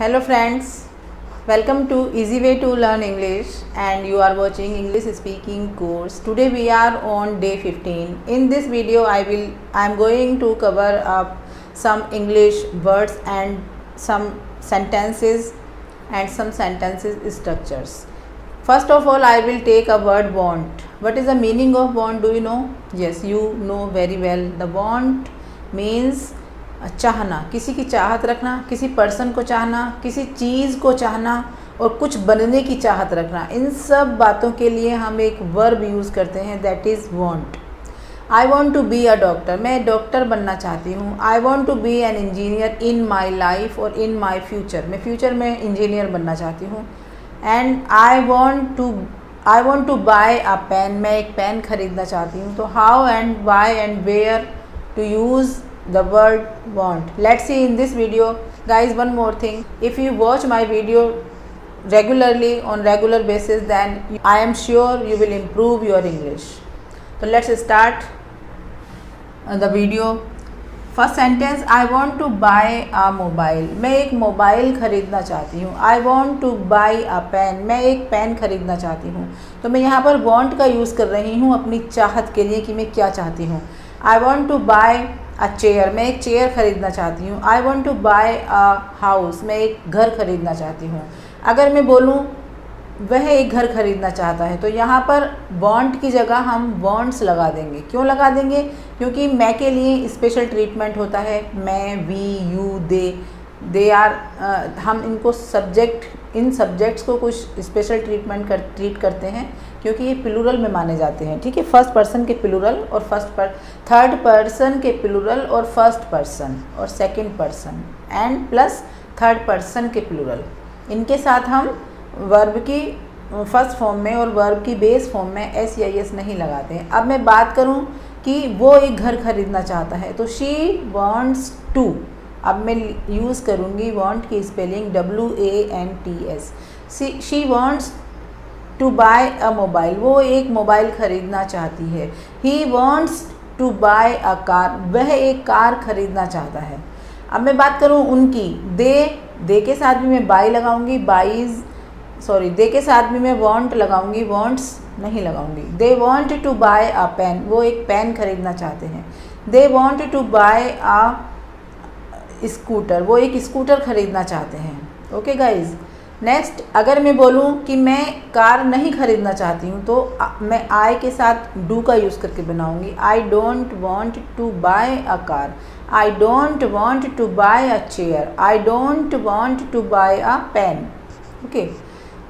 Hello friends, welcome to Easy Way to Learn English and you are watching English speaking course. Today we are on day 15. In this video I am going to cover up some English words and some sentences structures. First of all I will take a word want. What is the meaning of want? Do you know? Yes, you know very well. The want means चाहना, किसी की चाहत रखना, किसी person को चाहना, किसी चीज़ को चाहना और कुछ बनने की चाहत रखना। इन सब बातों के लिए हम एक वर्ब यूज़ करते हैं, that is want. I want to be a doctor, मैं डॉक्टर बनना चाहती हूँ। I want to be an engineer in my life और इन माई फ्यूचर, मैं फ्यूचर में इंजीनियर बनना चाहती हूँ। And I want to buy a pen, मैं एक पेन खरीदना चाहती हूँ। तो how and why and where to use the word want. Let's see in this video. Guys, one more thing, if you watch my video regularly on regular basis, then I am sure you will improve your English. So let's start the video. First sentence, I want to buy a mobile, मैं एक mobile ख़रीदना चाहती हूँ। I want to buy a pen, मैं एक pen ख़रीदना चाहती हूँ। तो मैं यहाँ पर want का यूज़ कर रही हूँ अपनी चाहत के लिए कि मैं क्या चाहती हूँ। I want to buy a chair, मैं एक चेयर ख़रीदना चाहती हूँ। I want to buy a house, मैं एक घर ख़रीदना चाहती हूँ। अगर मैं बोलूँ वह एक घर खरीदना चाहता है, तो यहाँ पर want की जगह हम wants लगा देंगे। क्यों लगा देंगे? क्योंकि मैं के लिए स्पेशल ट्रीटमेंट होता है। मैं, वी, यू, दे आर, हम इनको इन सब्जेक्ट्स को कुछ स्पेशल ट्रीट करते हैं क्योंकि ये प्लूरल में माने जाते हैं। ठीक है, फर्स्ट पर्सन के प्लूरल और थर्ड पर्सन के प्लूरल और फर्स्ट पर्सन और second person and plus third person के प्लूरल, इनके साथ हम वर्ब की फर्स्ट फॉर्म में और वर्ब की बेस फॉर्म में एस या एस नहीं लगाते हैं। अब मैं बात करूं कि वो एक घर खरीदना चाहता है, तो शी वॉन्ट्स टू, अब मैं यूज़ करूंगी वांट की spelling WANTS। She wants to buy a mobile, वो एक मोबाइल ख़रीदना चाहती है। He wants to buy a car, वह एक कार ख़रीदना चाहता है। अब मैं बात करूं उनकी, दे के साथ भी मैं बाय लगाऊंगी, दे के साथ भी मैं वांट लगाऊंगी, वांट्स नहीं लगाऊंगी। They want to buy a pen, वो एक पेन खरीदना चाहते हैं। They want to buy a scooter, वो एक स्कूटर ख़रीदना चाहते हैं। ओके गाइज, नेक्स्ट अगर मैं बोलूँ कि मैं कार नहीं ख़रीदना चाहती हूँ, तो मैं आई के साथ डू का यूज़ करके बनाऊँगी। I don't want to buy a car, I don't want to buy a chair, I don't want to buy a pen. Okay,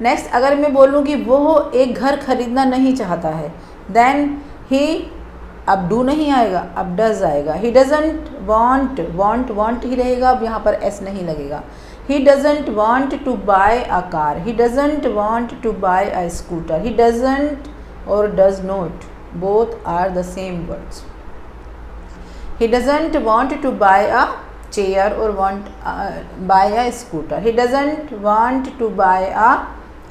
next अगर मैं बोलूँ कि वो एक घर खरीदना नहीं चाहता है, देन ही, अब डू नहीं आएगा, अब डज आएगा। ही डजंट वांट ही रहेगा, अब यहाँ पर एस नहीं लगेगा। He doesn't want to buy a car, he doesn't want to buy a scooter. He doesn't और does not, both are the same words. He doesn't want to buy a chair और want buy a scooter. He doesn't want to buy a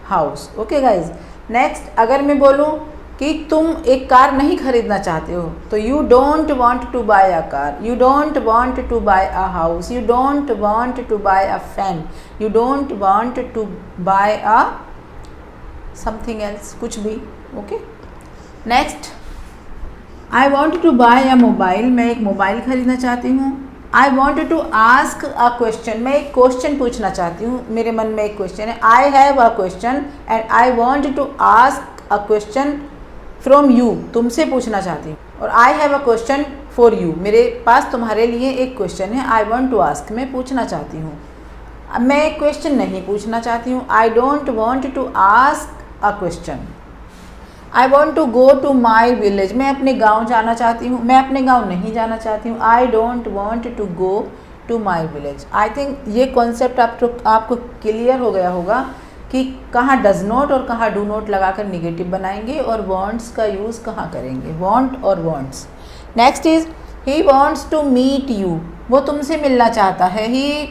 house. Okay guys, next अगर मैं बोलूँ कि तुम एक car नहीं खरीदना चाहते हो, तो you don't want to buy a car, you don't want to buy a house, you don't want to buy a fan, you don't want to buy a something else, कुछ भी। Okay, next I want to buy a mobile, मैं एक mobile खरीदना चाहती हूँ। I want to ask a question, मैं एक question पूछना चाहती हूँ, मेरे मन में एक क्वेश्चन है। I have a question and I want to ask a question from you, तुमसे पूछना चाहती हूँ। और I have a question for you, मेरे पास तुम्हारे लिए एक क्वेश्चन है। आई वॉन्ट टू आस्क, मैं पूछना चाहती हूँ। अब मैं एक क्वेश्चन नहीं पूछना चाहती हूँ। I don't want to ask a question. I want to go to my village, मैं अपने गाँव जाना चाहती हूँ, मैं अपने गाँव नहीं जाना चाहती हूँ। I don't want to go to my village. I think ये कॉन्सेप्ट आपको क्लियर हो गया होगा कि कहाँ डज नॉट और कहाँ डू नॉट लगाकर निगेटिव बनाएंगे और वॉन्ट्स का यूज़ कहाँ करेंगे, वॉन्ट और wants. Next is he wants to meet you, वो तुमसे मिलना चाहता है। He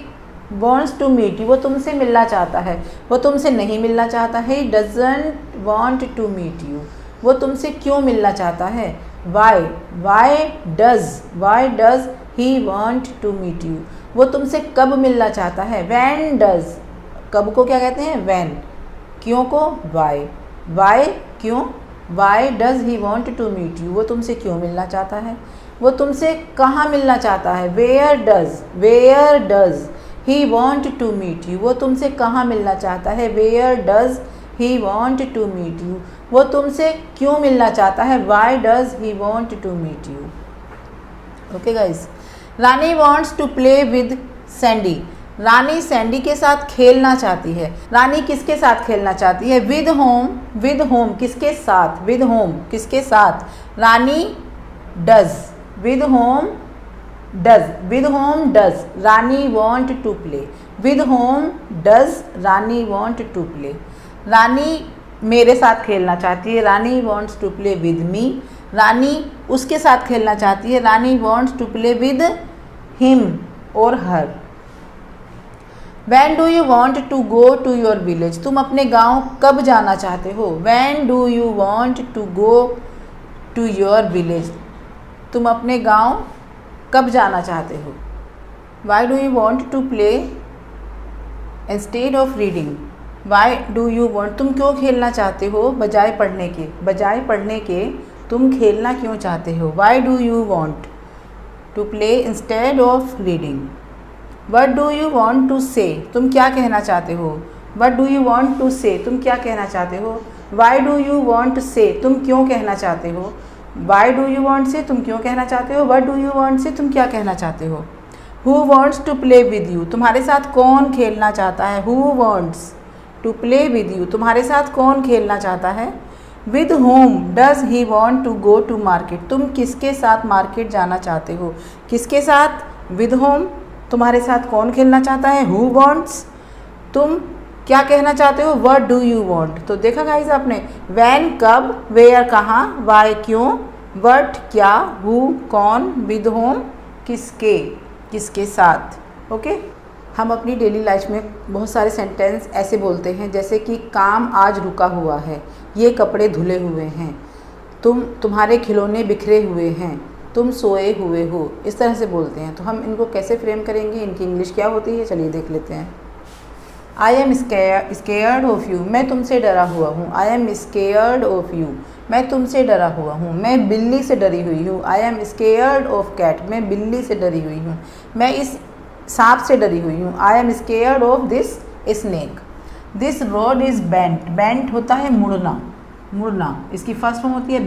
wants to meet you, वो तुमसे मिलना चाहता है, वो तुमसे नहीं मिलना चाहता है। He doesn't want to meet you, वो तुमसे क्यों मिलना चाहता है। Why does he want to meet you, वो तुमसे कब मिलना चाहता है। व्हेन डज कब को क्या कहते हैं? वैन। क्यों को? वाई। वाई क्यों? Why does he want to meet you, वो तुमसे क्यों मिलना चाहता है? वो तुमसे कहाँ मिलना चाहता है? Where does he want to meet you, वो तुमसे कहाँ मिलना चाहता है? Where does he want to meet you, वो तुमसे क्यों मिलना चाहता है? Why does he want to meet you. Okay guys. Rani wants to play with Sandy, Rani Sandy के साथ खेलना चाहती है। रानी किसके साथ खेलना चाहती है? विद होम किसके साथ? विद होम किसके साथ? Rani does, with whom does Rani want to play, with whom does Rani want to play. Rani मेरे साथ खेलना चाहती है, Rani wants to play with me. Rani उसके साथ खेलना चाहती है, Rani wants to play with him और her. When do you want to go to your village, तुम अपने गांव कब जाना चाहते हो? When do you want to go to your village, तुम अपने गांव कब जाना चाहते हो? Why do you want to play instead of reading, why do you want, तुम क्यों खेलना चाहते हो बजाय पढ़ने के तुम खेलना क्यों चाहते हो? Why do you want to play instead of reading? What do you want to say, तुम क्या कहना चाहते हो? What do you want to say, तुम क्या कहना चाहते हो? Why do you want to say, तुम क्यों कहना चाहते हो? Why do you want से तुम क्यों कहना चाहते हो? What do you want से तुम क्या कहना चाहते हो? Who wants to play with you, तुम्हारे साथ कौन खेलना चाहता है? Who wants to play with you, तुम्हारे साथ कौन खेलना चाहता है? With whom does he want to go to market, तुम किसके साथ मार्केट जाना चाहते हो? किसके साथ? With whom, तुम्हारे साथ कौन खेलना चाहता है? Who wants, तुम क्या कहना चाहते हो? What do you want। तो देखा गाइस आपने, when कब, where कहाँ, why क्यों, what क्या, who कौन, with whom किसके साथ। ओके। हम अपनी डेली लाइफ में बहुत सारे सेंटेंस ऐसे बोलते हैं जैसे कि काम आज रुका हुआ है, ये कपड़े धुले हुए हैं, तुम्हारे खिलौने बिखरे हुए हैं, तुम सोए हुए हो, इस तरह से बोलते हैं। तो हम इनको कैसे फ्रेम करेंगे, इनकी इंग्लिश क्या होती है, चलिए देख लेते हैं। आई एम स्केयर्ड ऑफ यू, मैं तुमसे डरा हुआ हूँ। I am scared of you, मैं तुमसे डरा हुआ हूँ। मैं बिल्ली से डरी हुई हूँ। I am scared of cat, मैं बिल्ली से डरी हुई हूँ। मैं इस सांप से डरी हुई हूँ। I am scared of this snake. This road is bent, bent होता है मुड़ना, इसकी फर्स्ट फॉर्म होती है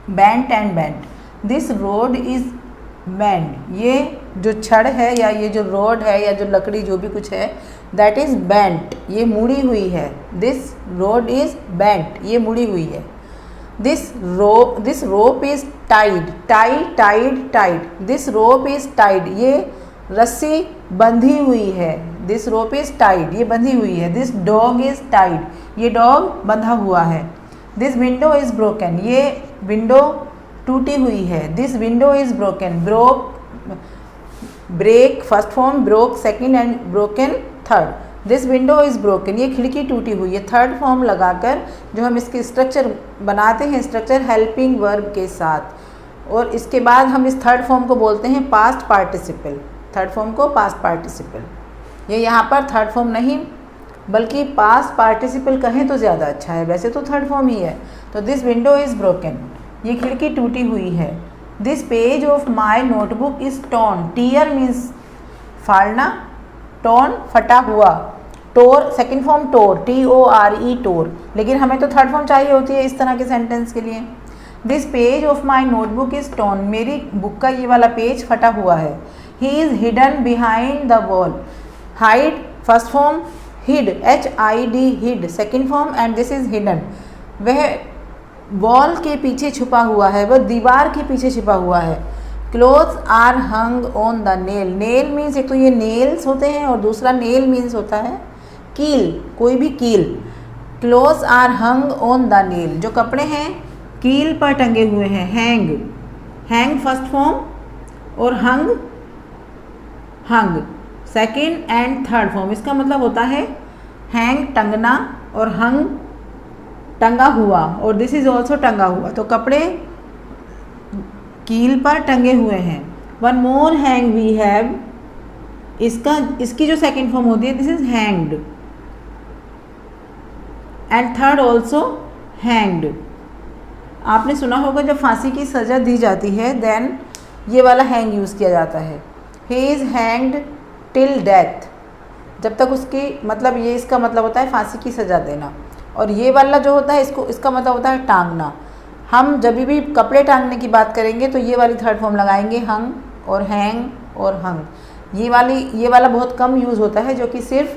bent and bent. This road is bend, ये जो छड़ है या ये जो रोड है या जो लकड़ी जो भी कुछ है, दैट इज़ बेंट, ये मुड़ी हुई है। दिस रोड इज़ बेंट, ये मुड़ी हुई है। This rope is tied, tied, this rope is tied, ये रस्सी बंधी हुई है। दिस रोप इज़ टाइड, ये बंधी हुई है। दिस डॉग इज़ टाइड, ये डॉग बंधा हुआ है। दिस विंडो इज़ ब्रोकन, ये विंडो टूटी हुई है। This window is broken, break first form, broke second and broken third. This window is broken, ये खिड़की टूटी हुई है। थर्ड फॉर्म लगाकर जो हम इसके स्ट्रक्चर बनाते हैं, स्ट्रक्चर हेल्पिंग वर्ब के साथ, और इसके बाद हम इस थर्ड फॉर्म को बोलते हैं पास्ट पार्टिसिपल। थर्ड फॉर्म को पास्ट पार्टिसिपल, ये यहाँ पर थर्ड फॉर्म नहीं बल्कि पास्ट पार्टिसिपल कहें तो ज़्यादा अच्छा है, वैसे तो थर्ड फॉर्म ही है। तो दिस विंडो इज़ ब्रोकन, ये खिड़की टूटी हुई है। This page of my notebook is torn, tear means फाड़ना, टॉर्न फटा हुआ, tore second form tore, TORE tore, लेकिन हमें तो थर्ड फॉर्म चाहिए होती है इस तरह के सेंटेंस के लिए। This page of my notebook is torn, मेरी बुक का ये वाला पेज फटा हुआ है। He is hidden behind the wall, hide first form, hid HID hid second form, and this is hidden, वह वॉल के पीछे छुपा हुआ है, वह दीवार के पीछे छुपा हुआ है। Clothes are hung on the nail, nail means एक तो ये नेल्स होते हैं और दूसरा नेल मीन्स होता है कील, कोई भी कील। Clothes are hung on the nail, जो कपड़े हैं कील पर टंगे हुए हैं। हैंग फर्स्ट फॉर्म और हंग सेकंड एंड थर्ड फॉर्म, इसका मतलब होता है हैंग टंगना और हंग टंगा हुआ, और दिस इज़ ऑल्सो टंगा हुआ। तो कपड़े कील पर टंगे हुए हैं। One more hang we have, इसकी जो सेकंड फॉर्म होती है this is hanged, and third also hanged. आपने सुना होगा जब फांसी की सज़ा दी जाती है देन ये वाला हैंग यूज़ किया जाता है। He is hanged till death, जब तक उसकी मतलब ये इसका मतलब होता है फांसी की सज़ा देना। और ये वाला जो होता है इसका मतलब होता है टांगना। हम जब भी कपड़े टांगने की बात करेंगे तो ये वाली थर्ड फॉर्म लगाएंगे, हंग और हैंग और हंग। ये वाला बहुत कम यूज़ होता है, जो कि सिर्फ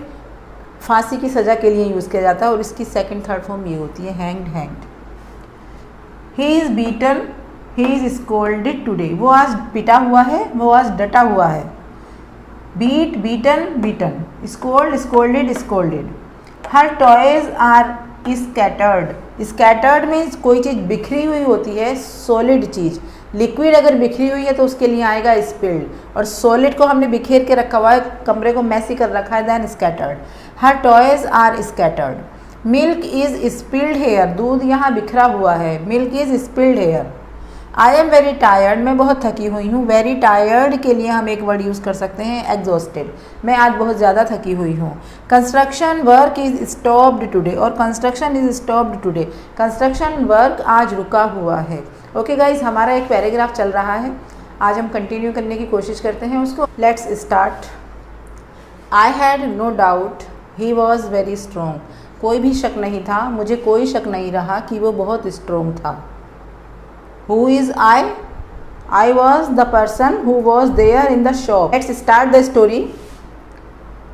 फांसी की सज़ा के लिए यूज़ किया जाता है, और इसकी सेकंड थर्ड फॉर्म ये होती है hanged, hanged. He is beaten, he is scolded today, वो आज पिटा हुआ है, वो आज डटा हुआ है। Beat, beaten, beaten. Scold, scolded, scolded. Her toys are scattered. Scattered means कोई चीज़ बिखरी हुई होती है, सॉलिड चीज़। लिक्विड अगर बिखरी हुई है तो उसके लिए आएगा स्पिल्ड, और सॉलिड को हमने बिखेर के रखा हुआ है, कमरे को मैसी कर रखा है, then scattered. Her toys are scattered. Milk is spilled here, दूध यहाँ बिखरा हुआ है। Milk is spilled here. I am very tired, मैं बहुत थकी हुई हूँ। वेरी टायर्ड के लिए हम एक वर्ड यूज़ कर सकते हैं एग्जॉस्टेड, मैं आज बहुत ज़्यादा थकी हुई हूँ। Construction work is stopped today, और construction is stopped today, construction work आज रुका हुआ है। ओके गाइज, हमारा एक पैराग्राफ चल रहा है, आज हम कंटिन्यू करने की कोशिश करते हैं उसको। Let's start. I had no doubt he was very strong, कोई भी शक नहीं था, मुझे कोई शक नहीं रहा कि वो बहुत स्ट्रोंग था। Who is I? I was the person who was there in the shop. Let's start the story.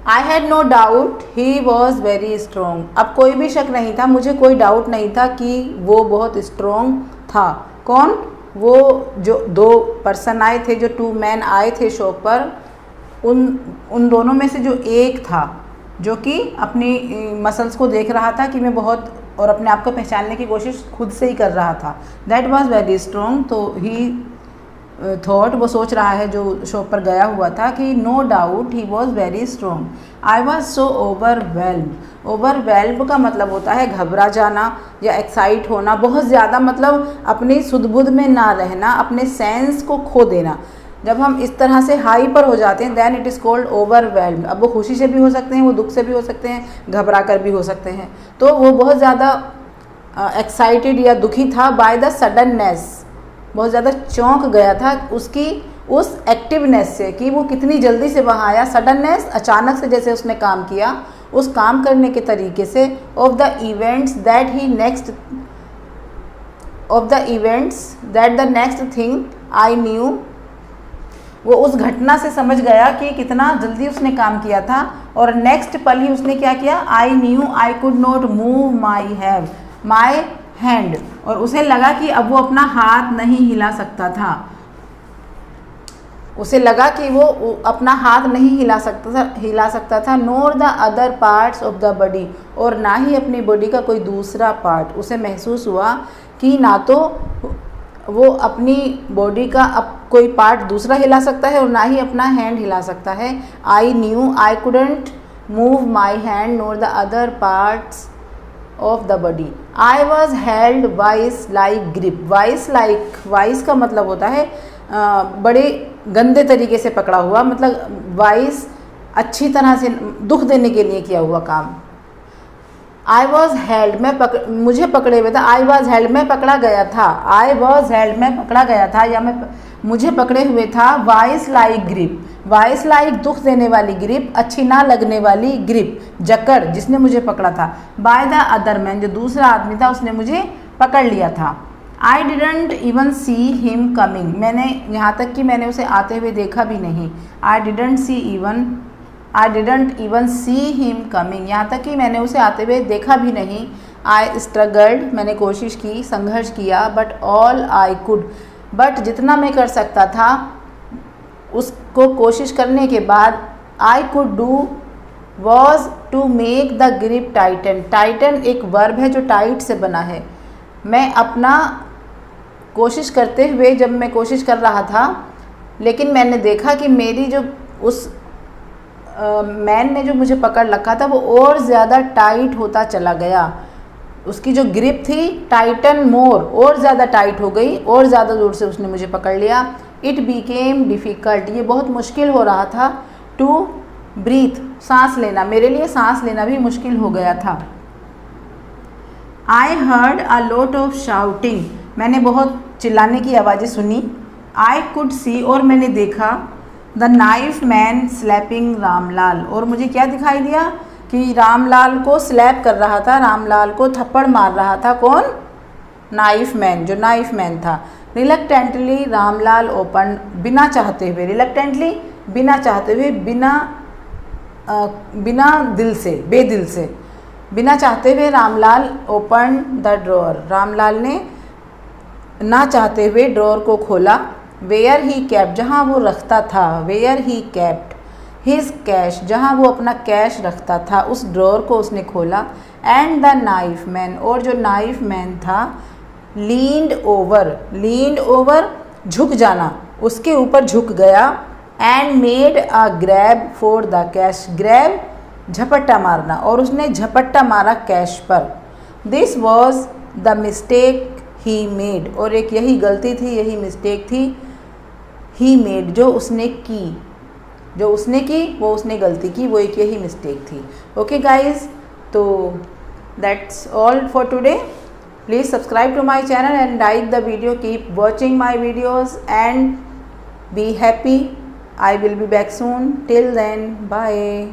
I had no doubt he was very strong. अब कोई भी शक नहीं था, मुझे कोई डाउट नहीं था कि वो बहुत स्ट्रॉन्ग था। कौन? वो जो दो पर्सन आए थे, जो टू मैन आए थे शॉप पर, उन दोनों में से जो एक था जो कि अपनी मसल्स को देख रहा था कि मैं बहुत, और अपने आप को पहचानने की कोशिश खुद से ही कर रहा था। दैट वॉज वेरी स्ट्रॉन्ग, तो ही थॉट, वो सोच रहा है जो शॉप पर गया हुआ था कि no doubt he was very strong. I was so overwhelmed. Overwhelmed का मतलब होता है घबरा जाना या एक्साइट होना, बहुत ज़्यादा, मतलब अपनी सुध-बुध में ना रहना, अपने सेंस को खो देना। जब हम इस तरह से हाई पर हो जाते हैं then it is called overwhelmed. अब वो खुशी से भी हो सकते हैं, वो दुख से भी हो सकते हैं, घबरा कर भी हो सकते हैं। तो वो बहुत ज़्यादा एक्साइटेड या दुखी था बाय द सडननेस, बहुत ज़्यादा चौंक गया था उसकी उस एक्टिवनेस से कि वो कितनी जल्दी से वहाँ आया। सडननेस, अचानक से जैसे उसने काम किया, उस काम करने के तरीके से। Of the events that the next thing I knew, वो उस घटना से समझ गया कि कितना जल्दी उसने काम किया था। और नेक्स्ट पल ही उसने क्या किया, I knew I could not move my hand, और उसे लगा कि अब वो अपना हाथ नहीं हिला सकता था। उसे लगा कि वो अपना हाथ नहीं हिला सकता था। Nor the other parts of the body, और ना ही अपनी बॉडी का कोई दूसरा पार्ट। उसे महसूस हुआ कि ना तो वो अपनी बॉडी का अब कोई पार्ट दूसरा हिला सकता है और ना ही अपना हैंड हिला सकता है। I knew I couldn't move my hand NOR the other parts of the body. I was held vice like grip. Vice का मतलब होता है बड़े गंदे तरीके से पकड़ा हुआ, मतलब वाइस अच्छी तरह से दुख देने के लिए किया हुआ काम। आई वॉज हेल्ड, मुझे पकड़े हुए था। आई वॉज हेल्ड, मैं पकड़ा गया था। आई वॉज हेल्ड, मैं पकड़ा गया था या मुझे पकड़े हुए था। Vice like grip, vice like दुख देने वाली ग्रिप, अच्छी ना लगने वाली ग्रिप, जकड़, जिसने मुझे पकड़ा था। बाय द अदर मैन, जो दूसरा आदमी था उसने मुझे पकड़ लिया था। I didn't even see him coming, मैंने यहाँ तक कि मैंने उसे आते हुए देखा भी नहीं। I didn't even see him coming, यहाँ तक कि मैंने उसे आते हुए देखा भी नहीं। आई स्ट्रगल्ड, मैंने कोशिश की, संघर्ष किया। But all I could, but जितना मैं कर सकता था उसको कोशिश करने के बाद I could do was to make the grip tighten. Tighten एक वर्ब है जो टाइट से बना है। मैं अपना कोशिश करते हुए, जब मैं कोशिश कर रहा था, लेकिन मैंने देखा कि मेरी जो उस मैन ने जो मुझे पकड़ रखा था वो और ज़्यादा टाइट होता चला गया। उसकी जो ग्रिप थी टाइटन मोर, और ज़्यादा टाइट हो गई, और ज़्यादा ज़ोर से उसने मुझे पकड़ लिया। इट बिकेम डिफ़िकल्ट, ये बहुत मुश्किल हो रहा था। टू ब्रीथ, सांस लेना, मेरे लिए सांस लेना भी मुश्किल हो गया था। I heard a lot of shouting, मैंने बहुत चिल्लाने की आवाज़ें सुनी। आई कुड सी, और मैंने देखा, the knife man slapping Ramlal, और मुझे क्या दिखाई दिया कि रामलाल को स्लैप कर रहा था, रामलाल को थप्पड़ मार रहा था। कौन? नाइफ मैन, जो नाइफ मैन था। रिलक्टेंटली रामलाल ओपन, बिना चाहते हुए, रिलक्टेंटली बिना चाहते हुए, बिना दिल से, बेदिल से, बिना चाहते हुए Ramlal open the drawer, Ramlal ने ना चाहते हुए ड्रॉअर को खोला। वेयर ही कैप्ट, जहाँ वो रखता था, where he kept his cash, जहाँ वो अपना कैश रखता था, उस ड्रॉअर को उसने खोला। एंड द नाइफ मैन, और जो नाइफ मैन था, लीन्ड ओवर झुक जाना, उसके ऊपर झुक गया। And made a grab for the cash, grab झपट्टा मारना, और उसने झपट्टा मारा कैश पर। This was the mistake he made, और एक यही गलती थी, यही मिस्टेक थी। ही मेड, जो उसने की, वो उसने गलती की, वो एक यही मिस्टेक थी। ओके गाइज, तो that's all for today. Please subscribe to my channel and like the video, keep watching my videos and be happy. I will be back soon. Till then, bye.